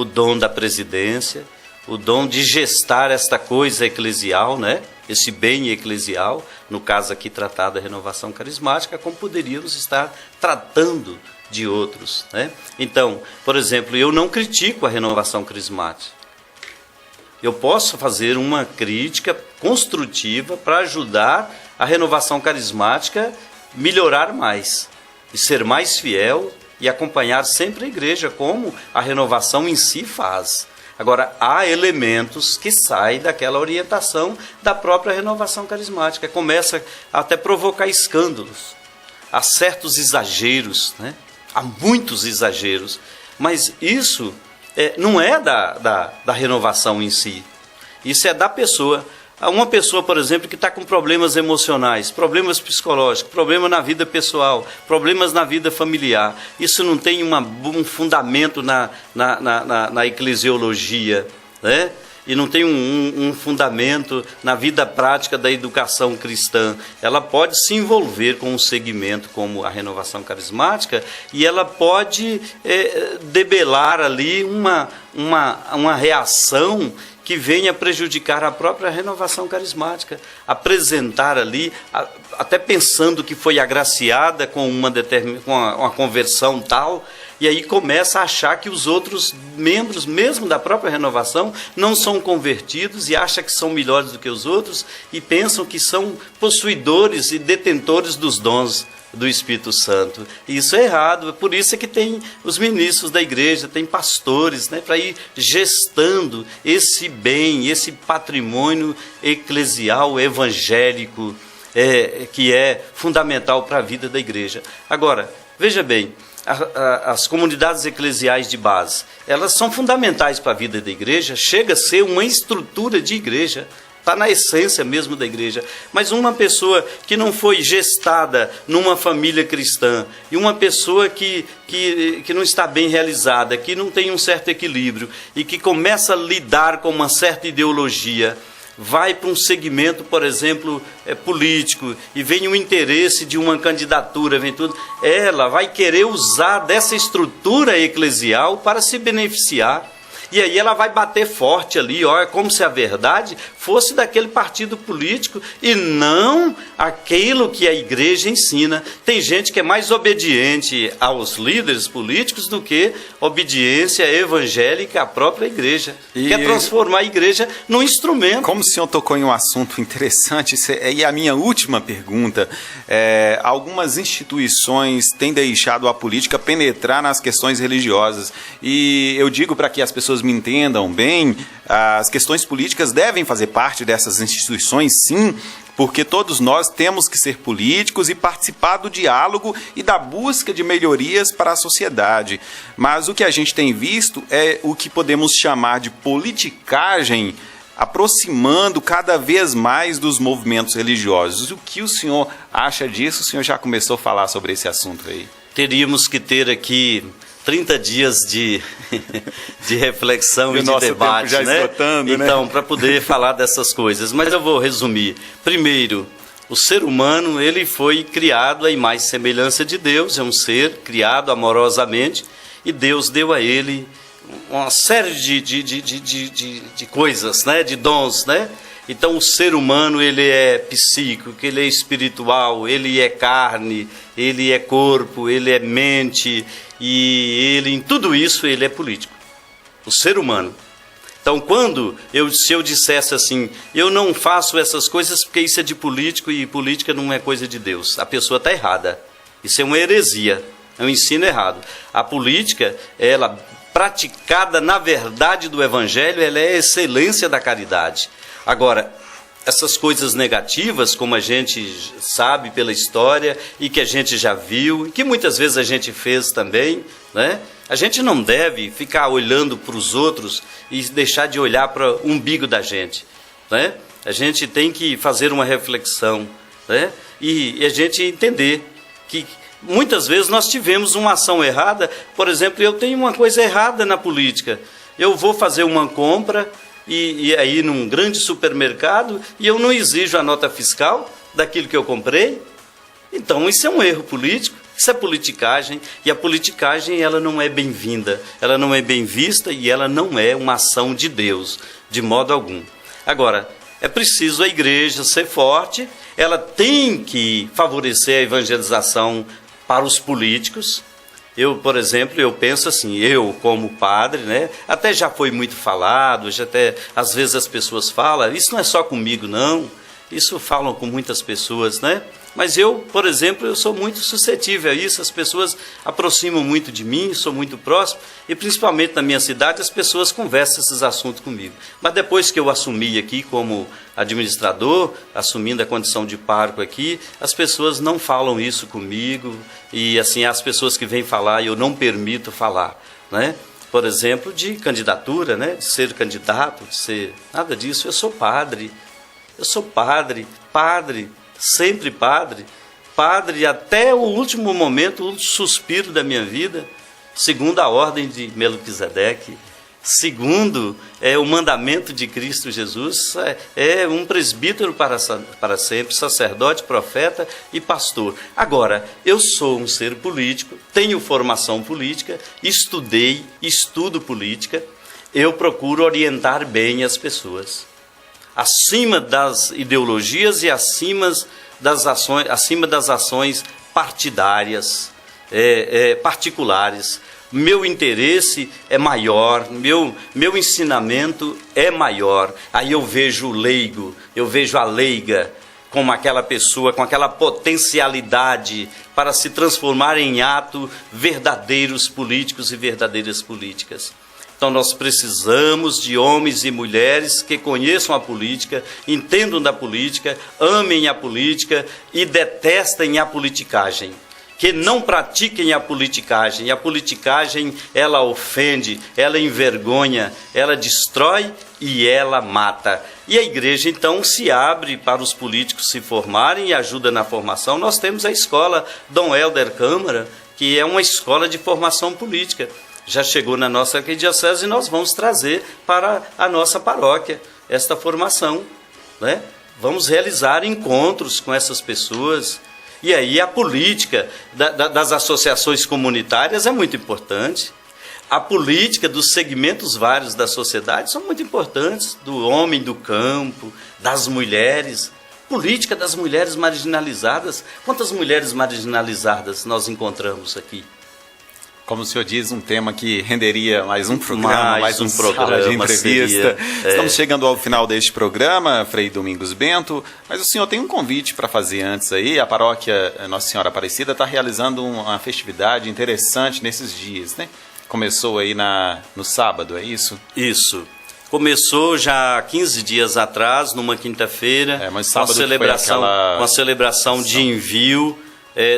dom da presidência, o dom de gestar esta coisa eclesial, né? Esse bem eclesial, no caso aqui tratado da renovação carismática, como poderíamos estar tratando de outros, né? Então, por exemplo, eu não critico a renovação carismática. Eu posso fazer uma crítica construtiva para ajudar a renovação carismática melhorar mais e ser mais fiel e acompanhar sempre a igreja, como a renovação em si faz. Agora, há elementos que saem daquela orientação da própria renovação carismática. Começa a até provocar escândalos. Há certos exageros, né? Há muitos exageros. Mas isso não é da renovação em si. Isso é da pessoa. Uma pessoa, por exemplo, que está com problemas emocionais, problemas psicológicos, problemas na vida pessoal, problemas na vida familiar. Isso não tem um fundamento na eclesiologia, né? E não tem um fundamento na vida prática da educação cristã. Ela pode se envolver com um segmento como a renovação carismática e ela pode debelar ali uma reação que venha prejudicar a própria renovação carismática, apresentar ali, até pensando que foi agraciada com uma conversão tal, e aí começa a achar que os outros membros, mesmo da própria renovação, não são convertidos e acha que são melhores do que os outros e pensam que são possuidores e detentores dos dons do Espírito Santo. E isso é errado, por isso é que tem os ministros da igreja, tem pastores, né, para ir gestando esse bem, esse patrimônio eclesial, evangélico, que é fundamental para a vida da igreja. Agora, veja bem, as comunidades eclesiais de base, elas são fundamentais para a vida da igreja, chega a ser uma estrutura de igreja, está na essência mesmo da igreja. Mas uma pessoa que não foi gestada numa família cristã, e uma pessoa que não está bem realizada, que não tem um certo equilíbrio, e que começa a lidar com uma certa ideologia, vai para um segmento, por exemplo, político, e vem o interesse de uma candidatura, vem tudo, ela vai querer usar dessa estrutura eclesial para se beneficiar. E aí ela vai bater forte ali, ó, como se a verdade fosse daquele partido político e não aquilo que a igreja ensina. Tem gente que é mais obediente aos líderes políticos do que obediência evangélica à própria igreja. Quer transformar a igreja num instrumento. Como o senhor tocou em um assunto interessante, e a minha última pergunta, algumas instituições têm deixado a política penetrar nas questões religiosas. E eu digo para que as pessoas me entendam bem, as questões políticas devem fazer parte dessas instituições, sim, porque todos nós temos que ser políticos e participar do diálogo e da busca de melhorias para a sociedade. Mas o que a gente tem visto é o que podemos chamar de politicagem, aproximando cada vez mais dos movimentos religiosos. O que o senhor acha disso? O senhor já começou a falar sobre esse assunto aí. Teríamos que ter aqui 30 dias de reflexão e de debate, já né? esgotando, então, para poder falar dessas coisas. Mas eu vou resumir. Primeiro, o ser humano, ele foi criado à imagem e semelhança de Deus, é um ser criado amorosamente, e Deus deu a ele uma série de coisas, né? De dons, né? Então o ser humano, ele é psíquico, ele é espiritual, ele é carne, ele é corpo, ele é mente, e ele, em tudo isso, ele é político. O ser humano. Então, se eu dissesse assim, eu não faço essas coisas porque isso é de político e política não é coisa de Deus, a pessoa está errada. Isso é uma heresia, é um ensino errado. A política, ela praticada na verdade do Evangelho, ela é a excelência da caridade. Agora, essas coisas negativas, como a gente sabe pela história e que a gente já viu, e que muitas vezes a gente fez também, né? A gente não deve ficar olhando para os outros e deixar de olhar para o umbigo da gente, né? A gente tem que fazer uma reflexão, né? E a gente entender que muitas vezes nós tivemos uma ação errada. Por exemplo, eu tenho uma coisa errada na política. Eu vou fazer uma compra e aí num grande supermercado e eu não exijo a nota fiscal daquilo que eu comprei. Então isso é um erro político, isso é politicagem, e a politicagem ela não é bem-vinda, ela não é bem vista e ela não é uma ação de Deus, de modo algum. Agora, é preciso a igreja ser forte, ela tem que favorecer a evangelização para os políticos. Eu, por exemplo, eu penso assim, eu como padre, né, até já foi muito falado, às vezes as pessoas falam, isso não é só comigo não, isso falam com muitas pessoas, né? Mas eu, por exemplo, eu sou muito suscetível a isso, as pessoas aproximam muito de mim, sou muito próximo, e principalmente na minha cidade as pessoas conversam esses assuntos comigo. Mas depois que eu assumi aqui como administrador, assumindo a condição de pároco aqui, as pessoas não falam isso comigo, e assim, as pessoas que vêm falar, eu não permito falar, né? Por exemplo, de candidatura, né? De ser candidato, de ser... nada disso, eu sou padre, sempre padre até o último momento, o último suspiro da minha vida, segundo a ordem de Melquisedeque, segundo o mandamento de Cristo Jesus, é um presbítero para sempre, sacerdote, profeta e pastor. Agora, eu sou um ser político, tenho formação política, estudo política, eu procuro orientar bem as pessoas, acima das ideologias e acima das ações partidárias, particulares. Meu interesse é maior, meu ensinamento é maior. Aí eu vejo o leigo, eu vejo a leiga como aquela pessoa com aquela potencialidade para se transformar em ato verdadeiros políticos e verdadeiras políticas. Então nós precisamos de homens e mulheres que conheçam a política, entendam da política, amem a política e detestem a politicagem. Que não pratiquem a politicagem. E a politicagem, ela ofende, ela envergonha, ela destrói e ela mata. E a igreja, então, se abre para os políticos se formarem e ajuda na formação. Nós temos a escola Dom Helder Câmara, que é uma escola de formação política. Já chegou na nossa arquidiocese e nós vamos trazer para a nossa paróquia esta formação, né? Vamos realizar encontros com essas pessoas. E aí a política das associações comunitárias é muito importante. A política dos segmentos vários da sociedade são muito importantes, do homem do campo, das mulheres. Política das mulheres marginalizadas. Quantas mulheres marginalizadas nós encontramos aqui? Como o senhor diz, um tema que renderia mais um programa, mais um programa de entrevista. Estamos chegando ao final deste programa, Frei Domingos Bento, mas o senhor tem um convite para fazer antes aí. A paróquia Nossa Senhora Aparecida está realizando uma festividade interessante nesses dias, né? Começou aí no sábado, é isso? Isso. começou já 15 dias atrás, numa quinta-feira, mas com sábado a celebração de envio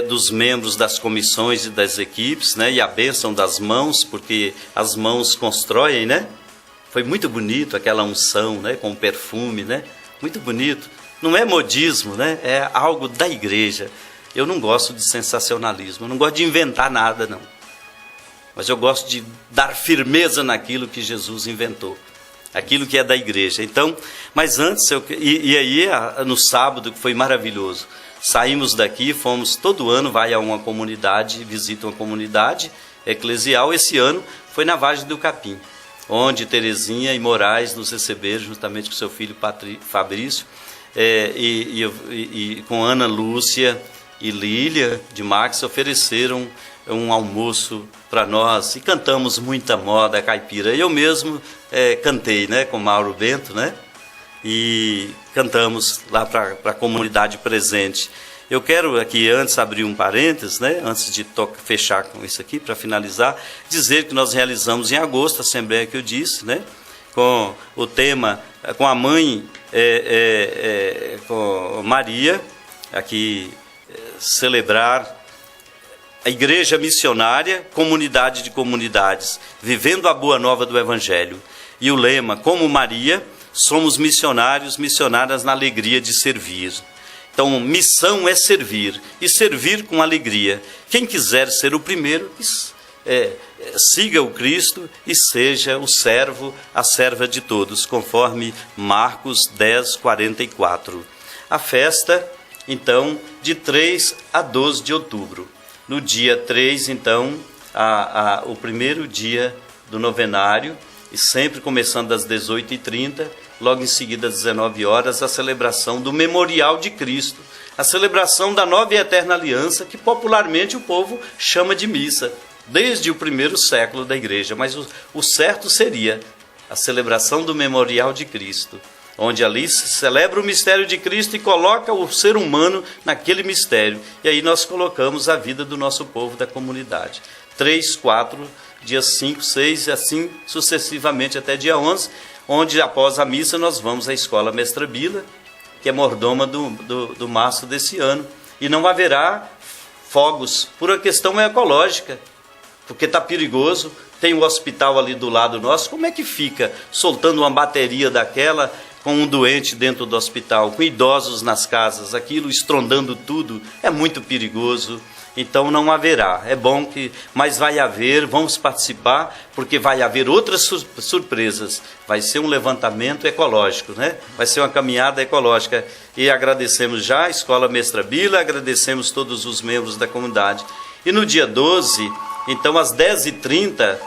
dos membros das comissões e das equipes, né? E a bênção das mãos, porque as mãos constroem, né? Foi muito bonito aquela unção, né? Com perfume, né? Muito bonito. Não é modismo, né? É algo da igreja. Eu não gosto de sensacionalismo, eu não gosto de inventar nada, não. Mas eu gosto de dar firmeza naquilo que Jesus inventou, aquilo que é da igreja. Então, mas antes, e aí no sábado, que foi maravilhoso, saímos daqui, fomos, todo ano vai a uma comunidade, visita uma comunidade eclesial. Esse ano foi na Vargem do Capim, onde Terezinha e Moraes nos receberam, juntamente com seu filho Fabrício, e com Ana Lúcia e Lília de Max, ofereceram um almoço para nós, e cantamos muita moda caipira. Eu mesmo cantei, né, com Mauro Bento, né, e cantamos lá para a comunidade presente. Eu quero aqui, antes, abrir um parênteses, né, antes de fechar com isso aqui, para finalizar, dizer que nós realizamos em agosto, a assembleia que eu disse, né, com o tema, com a mãe, com Maria, aqui celebrar a Igreja Missionária, Comunidade de Comunidades, vivendo a boa nova do Evangelho. E o lema, como Maria, somos missionários, missionárias na alegria de servir. Então, missão é servir, e servir com alegria. Quem quiser ser o primeiro, siga o Cristo e seja o servo, a serva de todos, conforme Marcos 10, 44. A festa, então, de 3 a 12 de outubro. No dia 3, então, o primeiro dia do novenário, e sempre começando às 18h30, logo em seguida às 19 horas, a celebração do Memorial de Cristo, a celebração da nova e eterna aliança, que popularmente o povo chama de missa, desde o primeiro século da igreja. Mas o certo seria a celebração do Memorial de Cristo, onde ali se celebra o mistério de Cristo e coloca o ser humano naquele mistério. E aí nós colocamos a vida do nosso povo, da comunidade. 3, 4, dias 5, 6 e assim sucessivamente até dia 11, onde após a missa nós vamos à Escola Mestra Bila, que é mordoma do março desse ano. E não haverá fogos, por uma questão ecológica, porque está perigoso. Tem o hospital ali do lado nosso, como é que fica soltando uma bateria daquela com um doente dentro do hospital, com idosos nas casas, aquilo estrondando tudo? É muito perigoso. Então não haverá. É bom que, mas vai haver, vamos participar, porque vai haver outras surpresas. Vai ser um levantamento ecológico, né? Vai ser uma caminhada ecológica. E agradecemos já a Escola Mestra Bila, agradecemos todos os membros da comunidade. E no dia 12, então às 10h30,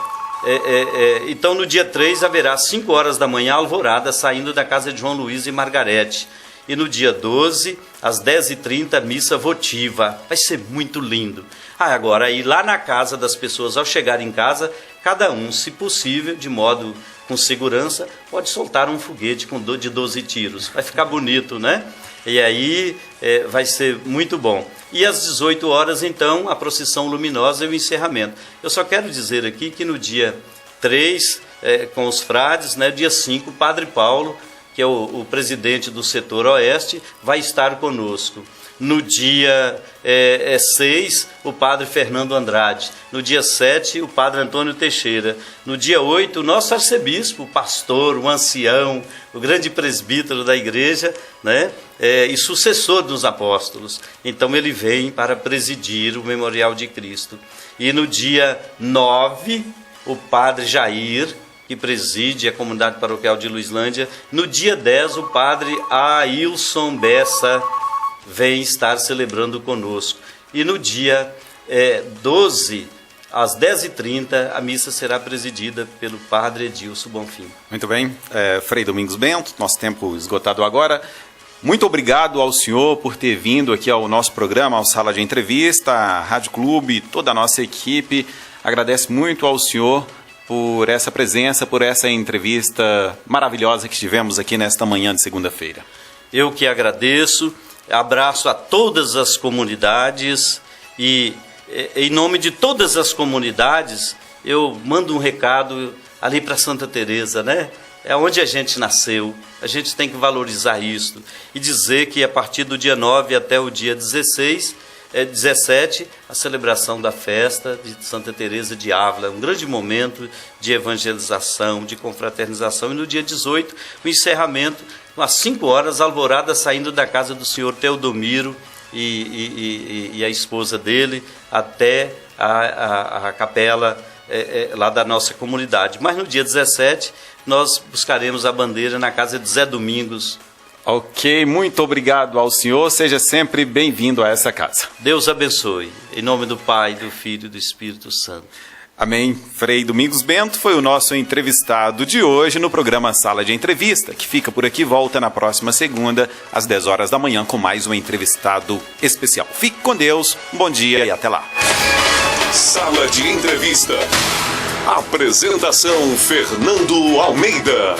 então no dia 3 haverá às 5 horas da manhã alvorada, saindo da casa de João Luiz e Margarete. E no dia 12, às 10h30, missa votiva. Vai ser muito lindo. Agora, aí lá na casa das pessoas, ao chegar em casa, cada um, se possível, de modo com segurança, pode soltar um foguete de 12 tiros. Vai ficar bonito, né? E aí vai ser muito bom. E às 18 horas, então, a procissão luminosa e o encerramento. Eu só quero dizer aqui que no dia 3, com os frades, né, dia 5, o Padre Paulo, que é o presidente do setor oeste, vai estar conosco. No dia 6, o padre Fernando Andrade. No dia 7, o padre Antônio Teixeira. No dia 8, o nosso arcebispo, o pastor, o ancião, o grande presbítero da igreja, né? E sucessor dos apóstolos. Então ele vem para presidir o Memorial de Cristo. E no dia 9, o padre Jair, que preside a comunidade paroquial de Luislândia. No dia 10, o padre Ailson Bessa vem estar celebrando conosco. E no dia 12, às 10h30, a missa será presidida pelo padre Edilson Bonfim. Muito bem, Frei Domingos Bento, nosso tempo esgotado agora. Muito obrigado ao senhor por ter vindo aqui ao nosso programa, ao Sala de Entrevista, à Rádio Clube, toda a nossa equipe. Agradeço muito ao senhor por essa presença, por essa entrevista maravilhosa que tivemos aqui nesta manhã de segunda-feira. Eu que agradeço, abraço a todas as comunidades e, em nome de todas as comunidades, eu mando um recado ali para Santa Teresa, né? é onde a gente nasceu, a gente tem que valorizar isso e dizer que a partir do dia 9 até o dia 17, a celebração da festa de Santa Teresa de Ávila, um grande momento de evangelização, de confraternização, e no dia 18, o encerramento, às 5 horas, alvorada saindo da casa do senhor Teodomiro e a esposa dele até a capela lá da nossa comunidade. Mas no dia 17, nós buscaremos a bandeira na casa de Zé Domingos. Ok, muito obrigado ao senhor, seja sempre bem-vindo a essa casa. Deus abençoe, em nome do Pai, do Filho e do Espírito Santo. Amém. Frei Domingos Bento foi o nosso entrevistado de hoje no programa Sala de Entrevista, que fica por aqui, volta na próxima segunda, às 10 horas da manhã, com mais um entrevistado especial. Fique com Deus, um bom dia e até lá. Sala de Entrevista. Apresentação Fernando Almeida.